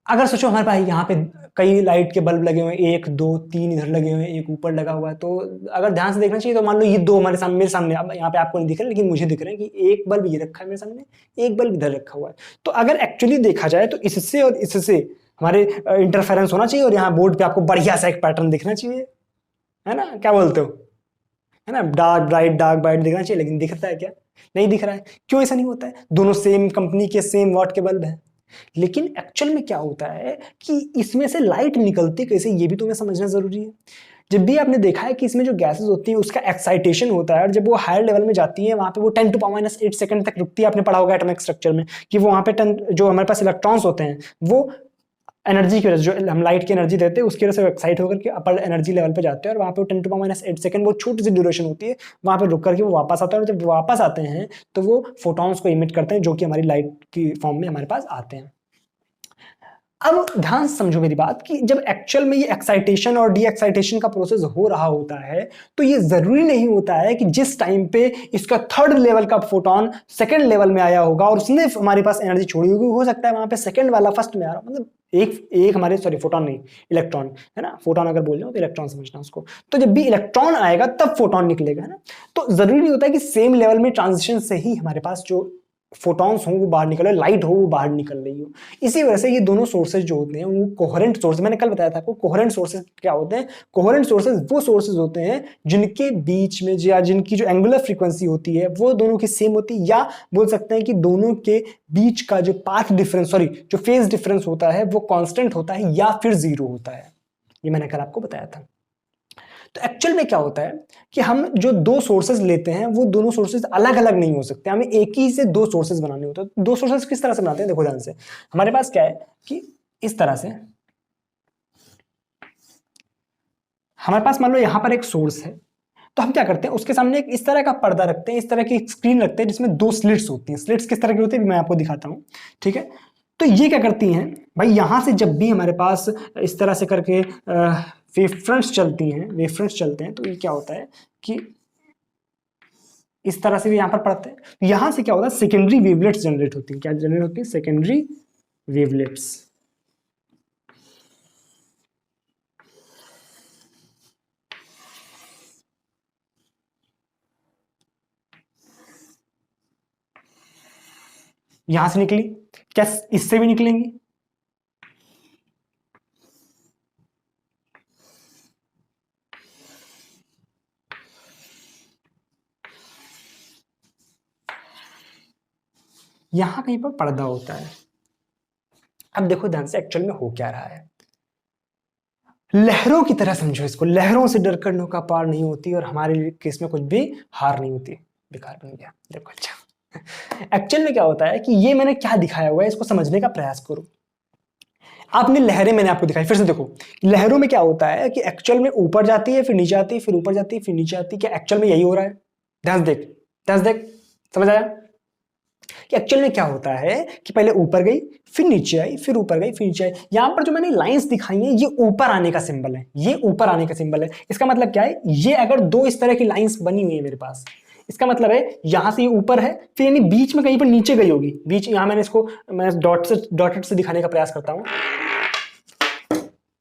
अगर सोचो हमारे पास यहाँ पे कई लाइट के बल्ब लगे हुए हैं, 1 2 3 इधर लगे हुए हैं, एक ऊपर लगा हुआ है, तो अगर ध्यान से देखना चाहिए तो मान लो ये दो हमारे सामने, मेरे सामने, अब यहाँ पे आपको नहीं दिख रहा है लेकिन मुझे दिख रहे हैं कि एक बल्ब ये रखा है मेरे सामने, एक बल्ब इधर रखा हुआ है। तो अगर एक्चुअली देखा जाए तो इससे और इससे हमारे इंटरफेरेंस होना चाहिए और यहाँ बोर्ड पे आपको बढ़िया सा एक पैटर्न दिखना चाहिए, है ना? क्या बोलते हो? है ना? डार्क ब्राइट दिखना चाहिए, लेकिन दिखता है क्या? नहीं दिख रहा है। क्यों ऐसा नहीं होता है? दोनों सेम कंपनी के सेम वॉट के बल्ब हैं, लेकिन एक्चुअल में क्या होता है कि इसमें से लाइट निकलती कैसे, ये भी तुम्हें समझना जरूरी है। जब भी आपने देखा है कि इसमें जो गैसेस होती हैं उसका एक्साइटेशन होता है और जब वो हायर लेवल में जाती है वहां पे वो 10⁻⁸ सेकंड तक रुकती है। आपने पढ़ा होगा एटॉमिक स्ट्रक्चर में कि वो वहां पे जो हमारे पास इलेक्ट्रॉन्स होते हैं वो एनर्जी की वजह से, जो हम लाइट की एनर्जी देते हैं उसकी वजह से एक्साइट होकर के अपर एनर्जी लेवल पे जाते हैं और वहाँ पे 10⁻⁸ सेकंड, वो छोटी सी ड्यूरेशन होती है, वहाँ पे रुक करके वो वापस आता है। और जब वापस आते हैं तो वो फोटॉन्स को इमिट करते हैं जो कि हमारी लाइट की फॉर्म में हमारे पास आते हैं। अब ध्यान से समझो मेरी बात कि जब एक्चुअल में ये एक्साइटेशन और डी एक्साइटेशन का प्रोसेस हो रहा होता है तो ये जरूरी नहीं होता है कि जिस टाइम पे इसका थर्ड लेवल का फोटोन सेकंड लेवल में आया होगा और उसने हमारे पास एनर्जी छोड़ी होगी, हो सकता है वहां पे सेकंड वाला फर्स्ट में आ रहा, मतलब एक हमारे, सॉरी फोटोन नहीं, इलेक्ट्रॉन, है ना? फोटोन अगर बोल रहे हो तो इलेक्ट्रॉन समझना उसको। तो जब भी इलेक्ट्रॉन आएगा तब फोटोन निकलेगा, है ना? तो जरूरी नहीं होता है कि सेम लेवल में ट्रांजिशन से ही हमारे पास जो फोटॉन्स हो वो बाहर निकल रहे, लाइट हो वो बाहर निकल रही हो। इसी वजह से ये दोनों सोर्सेज जो होते हैं वो कोहेरेंट सोर्सेज, मैंने कल बताया था आपको कोहेरेंट सोर्सेज क्या होते हैं। कोहेरेंट सोर्सेज वो सोर्सेज होते हैं जिनके बीच में या जिनकी जो एंगुलर फ्रीक्वेंसी होती है वो दोनों की सेम होती है, या बोल सकते हैं कि दोनों के बीच का जो पाथ डिफरेंस, सॉरी जो फेज डिफरेंस होता है वो कांस्टेंट होता है या फिर जीरो होता है। ये मैंने कल आपको बताया था। तो एक्चुअल में क्या होता है कि हम जो दो सोर्सेज लेते हैं वो दोनों सोर्सेज अलग अलग नहीं हो सकते, हमें एक ही से दो सोर्सेज बनाने होते हैं। दो सोर्सेज किस तरह से बनाते हैं, देखो ध्यान से। हमारे पास क्या है कि इस तरह से हमारे पास मान लो यहां पर एक सोर्स है, तो हम क्या करते हैं उसके सामने एक इस तरह का पर्दा रखते हैं, इस तरह की स्क्रीन रखते हैं जिसमें दो स्लिट्स होती हैं। स्लिट्स किस तरह की होती है मैं आपको दिखाता हूं, ठीक है। तो ये क्या करती हैं भाई, यहां से जब भी हमारे पास इस तरह से करके वेवफ्रंट्स चलती हैं, वेवफ्रंट्स चलते हैं, तो ये क्या होता है कि इस तरह से भी यहां पर पड़ते हैं। तो यहां से क्या होता है सेकेंडरी वेवलेट्स जनरेट होती हैं। क्या जनरेट होती है, सेकेंडरी वेवलेट्स। यहां से निकली, क्या इससे भी निकलेंगी? यहां कहीं पर पर्दा होता है। अब देखो ध्यान से एक्चुअल में हो क्या रहा है, लहरों की तरह समझो इसको, लहरों से डर कर नौका पार नहीं होती और हमारे केस में कुछ भी हार नहीं होती। बेकार बन गया, देखो अच्छा। एक्चुअल में क्या होता है कि ये मैंने क्या दिखाया हुआ है इसको समझने का प्रयास करो। आपने लहरें मैंने आपको दिखाई, फिर से देखो लहरों में क्या होता है कि एक्चुअल में ऊपर जाती है फिर नीचे आती है, फिर ऊपर जाती है फिर नीचे आती है। क्या एक्चुअल में यही हो रहा है? ध्यान देख, ध्यान देख, समझ आया कि एक्चुअल में क्या होता है कि पहले ऊपर गई फिर नीचे आई, फिर ऊपर गई फिर नीचे आई। यहां पर जो मैंने लाइंस दिखाई हैं ये ऊपर आने का सिंबल है, ये ऊपर आने का सिंबल है। इसका मतलब क्या है, ये अगर दो इस तरह की लाइंस बनी हुई है मेरे पास, इसका मतलब है यहां से ये ऊपर है फिर यानी बीच में कहीं पर नीचे गई होगी। बीच यहां मैंने इसको मैं डॉटेड से दिखाने का प्रयास करता हूं।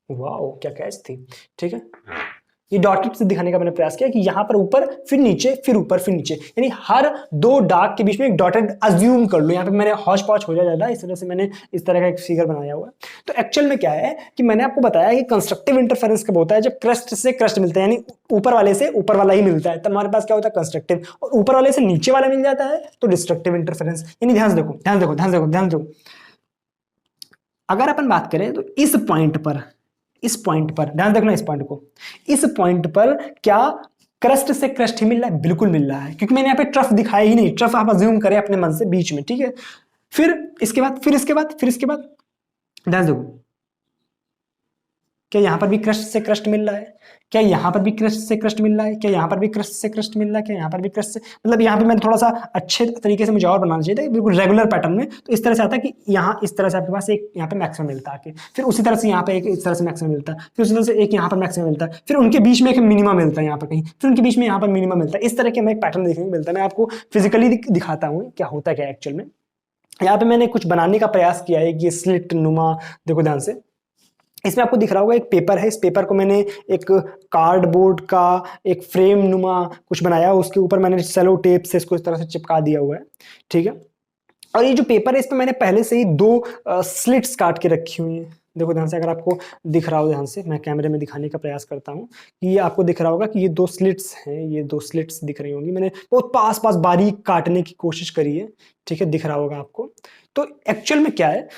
वाओ क्या कैच थी, ठीक है। ये डॉटेड से दिखाने का मैंने प्रयास किया कि यहां पर ऊपर फिर नीचे फिर ऊपर फिर नीचे, यानी हर दो डार्क के बीच में एक डॉटेड अज्यूम कर लो। यहां पे मैंने हौच पौच हो जाता है, इस तरह से मैंने इस तरह का एक फिगर बनाया हुआ है। तो एक्चुअल में क्या है कि मैंने आपको बताया कि कंस्ट्रक्टिव इंटरफेरेंस कब होता है, जब क्रस्ट से क्रस्ट मिलता है, यानी ऊपर वाले से ऊपर वाला ही मिलता है, तब हमारे पास क्या होता है कंस्ट्रक्टिव, और ऊपर वाले से नीचे वाला मिल जाता है तो डिस्ट्रक्टिव इंटरफेरेंस। यानी ध्यान देखो ध्यान देखो ध्यान देखो ध्यान देखो, अगर अपन बात करें तो इस पॉइंट पर ध्यान रखना, इस पॉइंट को, इस पॉइंट पर क्या क्रस्ट से क्रस्ट ही मिल रहा है? बिल्कुल मिल रहा है, क्योंकि मैंने यहाँ पे ट्रफ दिखाया ही नहीं। ट्रफ आप अज्यूम करें अपने मन से बीच में, ठीक है। फिर इसके बाद ध्यान देखो, क्या यहां पर भी क्रस्ट से क्रस्ट मिल रहा है? क्या यहां पर भी क्रस्ट से क्रस्ट मिल रहा है? क्या यहां पर भी क्रस्ट से क्रस्ट मिल रहा है? क्या यहां पर भी क्रस्ट से, मतलब यहां पे मैंने थोड़ा सा अच्छे तरीके से मुझे और बनाना चाहिए था, बिल्कुल रेगुलर पैटर्न में। तो इस तरह से आता है कि यहाँ इस तरह से आपके पास एक यहाँ पे मैक्सिमम मिलता है, फिर उसी तरह से यहाँ पे एक इस तरह से मैक्सिमम मिलता है, फिर उसी तरह से एक यहाँ पर मैक्सिमम मिलता है, फिर उनके बीच में एक मिनिमम मिलता है यहाँ पर कहीं, फिर उनके बीच में यहाँ पर मिनिमम मिलता है। इस तरह के हमें एक पैटर्न देखने को मिलता है। मैं आपको फिजिकली दिखाता हूँ क्या होता है क्या एक्चुअल में। यहाँ पे मैंने कुछ बनाने का प्रयास किया है कि स्लिट नुमा, देखो ध्यान से, इसमें आपको दिख रहा होगा एक पेपर है। इस पेपर को मैंने एक कार्डबोर्ड का एक फ्रेम नुमा कुछ बनाया, उसके ऊपर मैंने सेलो टेप से इसको इस तरह से चिपका दिया हुआ है, ठीक है। और ये जो पेपर है इस पर मैंने पहले से ही दो स्लिट्स काट के रखी हुई हैं। देखो ध्यान से, अगर आपको दिख रहा हो ध्यान से, मैं कैमरे में दिखाने का प्रयास करता हूँ कि ये आपको दिख रहा होगा कि ये दो स्लिट्स हैं, ये दो स्लिट्स दिख रही होंगी। मैंने बहुत पास पास बारीक काटने की कोशिश करी है, ठीक है, दिख रहा होगा आपको। तो एक्चुअल में क्या है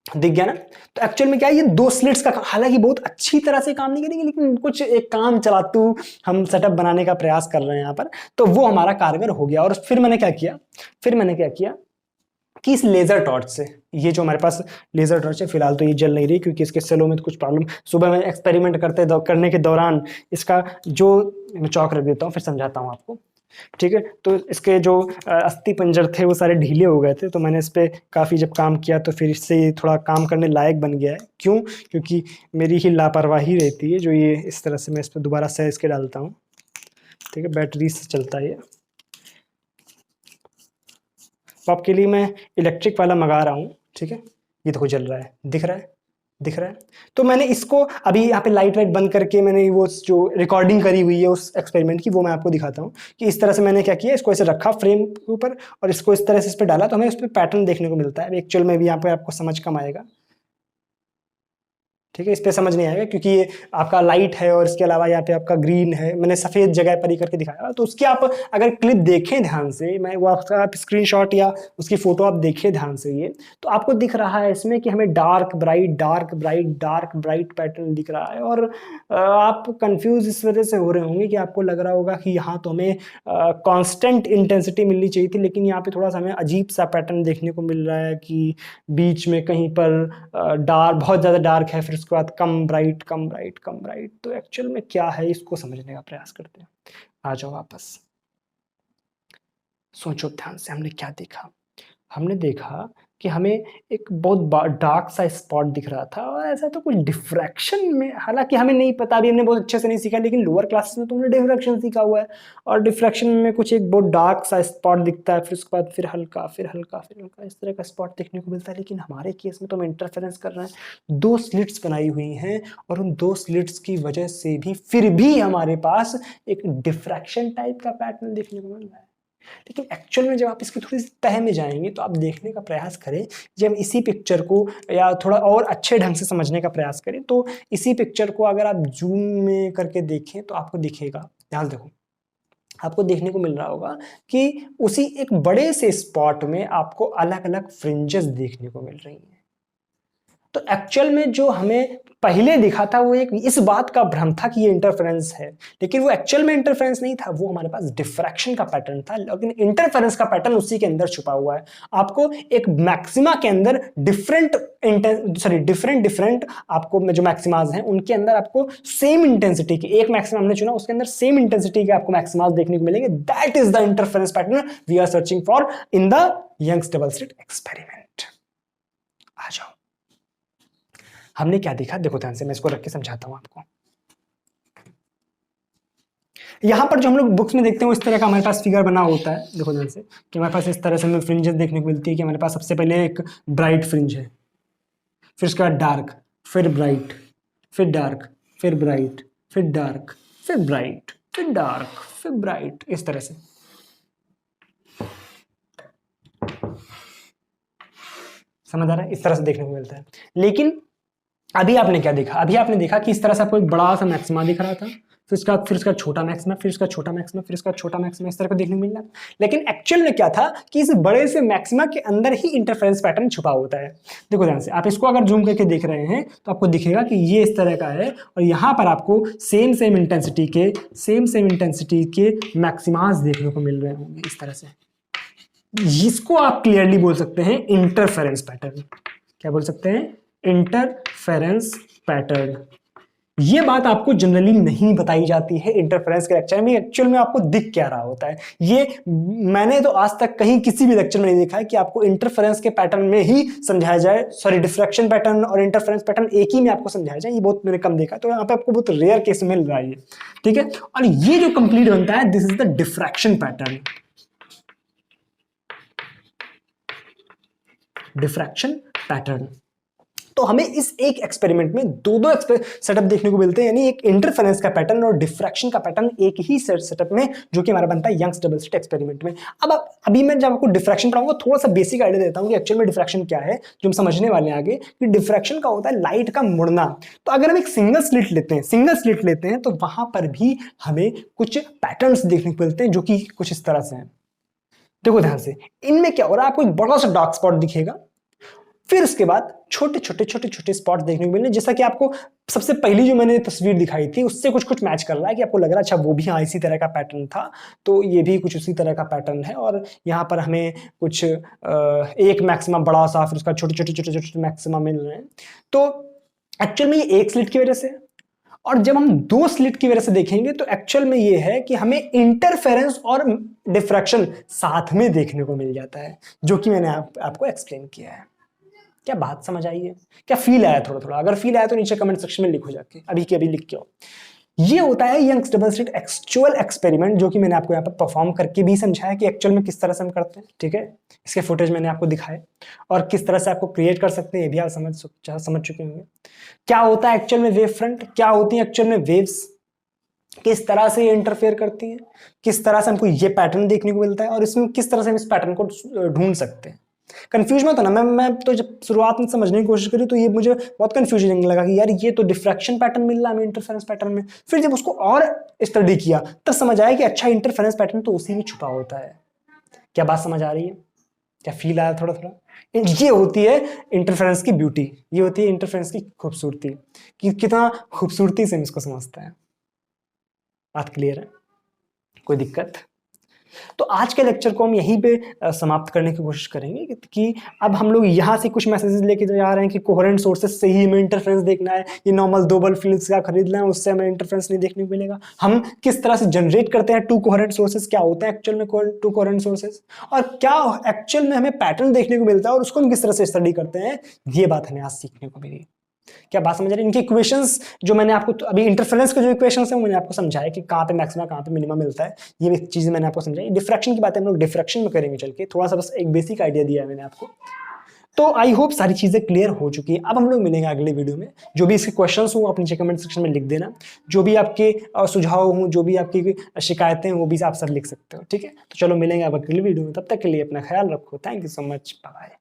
दिख गया ना। तो एक्चुअल में क्या है, ये दो स्लिट्स का हालांकि बहुत अच्छी तरह से काम नहीं करेंगे, लेकिन कुछ एक काम चलातू हम सेटअप बनाने का प्रयास कर रहे हैं यहाँ पर, तो वो हमारा कारगर हो गया। और फिर मैंने क्या किया कि इस लेजर टॉर्च से, ये जो हमारे पास लेजर टॉर्च है, फिलहाल तो ये जल नहीं रही क्योंकि इसके सेलों में तो कुछ प्रॉब्लम, सुबह में एक्सपेरिमेंट करने के दौरान इसका जो, मैं चौक रख देता हूँ फिर समझाता हूँ आपको, ठीक है। तो इसके जो अस्थि पंजर थे वो सारे ढीले हो गए थे, तो मैंने इस पर काफ़ी जब काम किया तो फिर इससे ये थोड़ा काम करने लायक बन गया है। क्यों? क्योंकि मेरी ही लापरवाही रहती है जो ये इस तरह से मैं इस पर दोबारा सैज के डालता हूँ, ठीक है, बैटरी से चलता है ये। तो आपके लिए मैं इलेक्ट्रिक वाला मंगा रहा हूँ, ठीक है। ये देखो जल रहा है, दिख रहा है, दिख रहा है। तो मैंने इसको अभी यहाँ पे लाइट वाइट बंद करके मैंने वो जो रिकॉर्डिंग करी हुई है उस एक्सपेरिमेंट की वो मैं आपको दिखाता हूँ कि इस तरह से मैंने क्या किया, इसको ऐसे रखा फ्रेम के ऊपर और इसको इस तरह से इस पर डाला तो हमें उस पर पैटर्न देखने को मिलता है। एक्चुअल में भी यहाँ पे आपको समझ कम आएगा, ठीक है, इस पे समझ नहीं आएगा क्योंकि ये आपका लाइट है और इसके अलावा यहाँ पे आपका ग्रीन है, मैंने सफेद जगह पर ही करके दिखाया। तो उसकी आप अगर क्लिप देखें ध्यान से, मैं वो आपका आप स्क्रीनशॉट या उसकी फोटो आप देखिए ध्यान से, ये तो आपको दिख रहा है इसमें कि हमें डार्क ब्राइट पैटर्न दिख रहा है। और आप कंफ्यूज इस वजह से हो रहे होंगे कि आपको लग रहा होगा कि यहाँ तो हमें कांस्टेंट इंटेंसिटी मिलनी चाहिए थी, लेकिन यहाँ पे थोड़ा सा हमें अजीब सा पैटर्न देखने को मिल रहा है कि बीच में कहीं पर डार्क, बहुत ज़्यादा डार्क है, फिर उसके बाद कम ब्राइट। तो एक्चुअल में क्या है इसको समझने का प्रयास करते हैं। आ जाओ वापस, सोचो ध्यान से, हमने क्या देखा? हमने देखा कि हमें एक बहुत डार्क सा स्पॉट दिख रहा था और ऐसा तो कुछ डिफ्रैक्शन में, हालांकि हमें नहीं पता, अभी हमने बहुत अच्छे से नहीं सीखा, लेकिन लोअर क्लासेस में तो हमने डिफ्रैक्शन सीखा हुआ है। और डिफ्रैक्शन में कुछ एक बहुत डार्क सा स्पॉट दिखता है, फिर उसके बाद फिर हल्का इस तरह का स्पॉट देखने को मिलता है। लेकिन हमारे केस में तो हम इंटरफेरेंस कर रहे हैं, 2 स्लिट्स बनाई हुई हैं और उन 2 स्लिट्स की वजह से भी फिर भी हमारे पास एक डिफ्रैक्शन टाइप का पैटर्न देखने को मिल रहा है। लेकिन एक्चुअल में जब आप इसकी थोड़ी सी तह में जाएंगे तो आप देखने का प्रयास करें, जब इसी पिक्चर को या थोड़ा और अच्छे ढंग से समझने का प्रयास करें तो इसी पिक्चर को अगर आप जूम में करके देखें तो आपको दिखेगा, ध्यान देखो, आपको देखने को मिल रहा होगा कि उसी एक बड़े से स्पॉट में आपको अलग अलग फ्रिंजेस देखने को मिल रही हैं। तो एक्चुअल में जो हमें पहले दिखा था वो एक इस बात का भ्रम था कि ये इंटरफेरेंस है, लेकिन वो एक्चुअल में इंटरफेरेंस नहीं था, वो हमारे पास डिफ्रैक्शन का पैटर्न था। लेकिन इंटरफेरेंस का पैटर्न उसी के अंदर छुपा हुआ है। आपको एक मैक्सिमा के अंदर डिफरेंट आपको जो मैक्सिमाज हैं उनके अंदर आपको सेम इंटेंसिटी की, एक मैक्सिमा हमने चुना उसके अंदर सेम इंटेंसिटी के आपको मैक्सिमाज देखने को मिलेंगे। That is the interference pattern we are searching for in the Young's double slit experiment. आ जाओ, हमने क्या देखा, देखो ध्यान से, मैं इसको रख के समझाता हूं आपको। यहां पर जो हम लोग बुक्स में देखते हैं इस तरह का हमारे पास फिगर बना होता है, देखो ध्यान से, कि हमारे पास इस तरह से हमें फ्रिंजेस देखने को मिलती है कि हमारे पास सबसे पहले एक ब्राइट फ्रिंज है, फिर उसके बाद डार्क, फिर ब्राइट, फिर डार्क, फिर ब्राइट, फिर डार्क, फिर ब्राइट, फिर डार्क, फिर ब्राइट, इस तरह से। समझ आ रहा है? इस तरह से देखने को मिलता है। लेकिन अभी आपने क्या देखा? अभी आपने देखा कि इस तरह से आपको एक बड़ा सा मैक्सिमा दिख रहा था, फिर उसका छोटा मैक्सिमा, फिर उसका छोटा मैक्सिमा, फिर उसका छोटा मैक्सिमा, इस तरह को देखने को मिल रहा। लेकिन एक्चुअल में क्या था कि इस बड़े से मैक्सिमा के अंदर ही इंटरफेरेंस पैटर्न छुपा होता है। देखो ध्यान से, आप इसको अगर जूम करके देख रहे हैं तो आपको दिखेगा कि ये इस तरह का है और यहां पर आपको सेम इंटेंसिटी के मैक्सिमास देखने को मिल रहे होंगे इस तरह से। इसको आप क्लियरली बोल सकते हैं इंटरफेरेंस पैटर्न। क्या बोल सकते हैं? Interference pattern. ये बात आपको जनरली नहीं बताई जाती है इंटरफेरेंस के लेक्चर में, एक्चुअल में आपको दिख क्या रहा होता है। ये मैंने तो आज तक कहीं किसी भी लेक्चर में नहीं देखा है कि आपको इंटरफेरेंस के पैटर्न में ही समझाया जाए, सॉरी डिफ्रैक्शन पैटर्न और इंटरफेरेंस पैटर्न एक ही में आपको समझाया जाए, ये बहुत मैंने कम देखा। तो यहाँ पे आपको बहुत रेयर केस मिल रहा है, ठीक है। और ये जो कंप्लीट बनता है, this is the diffraction pattern. Diffraction pattern. तो हमें इस एक एक्सपेरिमेंट में दो सेटअप देखने को मिलते हैं, यानी एक इंटरफेरेंस का पैटर्न और डिफ्रैक्शन का पैटर्न एक ही सेटअप में, जो कि हमारा बनता है यंग्स डबल स्लिट एक्सपेरिमेंट में। अब अभी मैं जब आपको डिफ्रैक्शन पढ़ाऊंगा थोड़ा सा बेसिक आइडिया देता हूं कि एक्चुअल में डिफ्रैक्शन क्या है, जो हम समझने वाले हैं आगे। कि डिफ्रैक्शन का होता है लाइट का मुड़ना। तो अगर हम एक सिंगल स्लिट लेते हैं तो वहां पर भी हमें कुछ पैटर्न्स देखने को मिलते हैं जो कि कुछ इस तरह से हैं। देखो ध्यान से, इनमें क्या हो रहा है, आपको एक बड़ा सा डार्क स्पॉट दिखेगा, फिर उसके बाद छोटे छोटे स्पॉट देखने को मिलने, जैसा कि आपको सबसे पहली जो मैंने तस्वीर दिखाई थी उससे कुछ मैच कर रहा है कि आपको लग रहा है अच्छा वो भी हाँ इसी तरह का पैटर्न था, तो ये भी कुछ उसी तरह का पैटर्न है। और यहाँ पर हमें कुछ एक मैक्सिमा बड़ा सा, फिर उसका छोटे मैक्सिमा मिल रहे हैं। तो एक्चुअल में ये एक स्लिट की वजह से, और जब हम 2 स्लिट की वजह से देखेंगे तो एक्चुअल में ये है कि हमें इंटरफेरेंस और डिफ्रैक्शन साथ में देखने को मिल जाता है, जो कि मैंने आपको एक्सप्लेन किया है। क्या बात समझ आई है? क्या फील आया थोड़ा? अगर फील आया तो नीचे कमेंट सेक्शन में लिखो जाके, अभी के अभी लिख के आओ। ये होता है Young's double slit actual experiment, जो कि मैंने आपको यहाँ पर परफॉर्म करके भी समझाया कि एक्चुअल में किस तरह से हम करते हैं। ठीक है, इसके फुटेज मैंने आपको दिखाए और किस तरह से आपको क्रिएट कर सकते हैं ये भी आप समझ चुके होंगे। क्या होता है एक्चुअल में वेव फ्रंट, क्या होती है एक्चुअल में वेव्स, किस तरह से ये इंटरफेयर करती हैं, किस तरह से हमको ये पैटर्न देखने को मिलता है और इसमें किस तरह से हम इस पैटर्न को ढूंढ सकते हैं। कंफ्यूज मत होना, मैं तो जब शुरुआत में समझने की कोशिश करी तो ये मुझे बहुत कंफ्यूजिंग लगा कि यार ये तो डिफ्रैक्शन पैटर्न मिल रहा है हमें इंटरफेरेंस पैटर्न में। फिर जब उसको और स्टडी किया तब समझ आया कि अच्छा इंटरफेरेंस पैटर्न तो उसी में छुपा होता है। क्या बात समझ आ रही है? क्या फील आया थोड़ा थोड़ा? ये होती है इंटरफेरेंस की ब्यूटी, ये होती है इंटरफेरेंस की खूबसूरती, कि कितना खूबसूरती से हम इसको समझते हैं। बात क्लियर है? कोई दिक्कत? तो आज के लेक्चर को हम यहीं पे समाप्त करने की कोशिश करेंगे कि अब हम लोग यहाँ से कुछ मैसेजेस लेके जा रहे हैं कि कोहेरेंट सोर्सेस से ही हमें इंटरफेरेंस देखना है, ये नॉर्मल दो बल्ब फिल्म्स का खरीदना है उससे हमें इंटरफेरेंस नहीं देखने को मिलेगा। हम किस तरह से जनरेट करते हैं टू कोहेरेंट सोर्सेस, क्या होता है एक्चुअल में टू कोहेरेंट सोर्सेस, और क्या एक्चुअल में हमें पैटर्न देखने को मिलता है और उसको हम किस तरह से स्टडी करते हैं, ये बात हमें आज सीखने को मिली। क्या बात समझ रहे हैं? इनके इक्वेशंस जो मैंने आपको अभी इंटरफेरेंस के जो इक्वेशंस हैं वो मैंने आपको समझाया कि कहाँ पे मैक्सिमा कहाँ पे मिनिमम मिलता है, ये चीजें मैंने आपको समझाई। डिफ्रैक्शन की बातें हम लोग डिफ्रैक्शन में करेंगे चल के, थोड़ा सा बस एक बेसिक आइडिया दिया है मैंने आपको। तो आई होप सारी चीजें क्लियर हो चुकी है। अब हम लोग मिलेंगे अगले वीडियो में। जो भी इसके क्वेश्चंस हो आप नीचे कमेंट सेक्शन में लिख देना, जो भी आपके सुझाव हो, जो भी आपकी शिकायतें हो वो भी आप सब लिख सकते हो। ठीक है, तो चलो मिलेंगे अब अगले वीडियो में, तब तक के लिए अपना ख्याल रखो। Thank you so much, bye bye.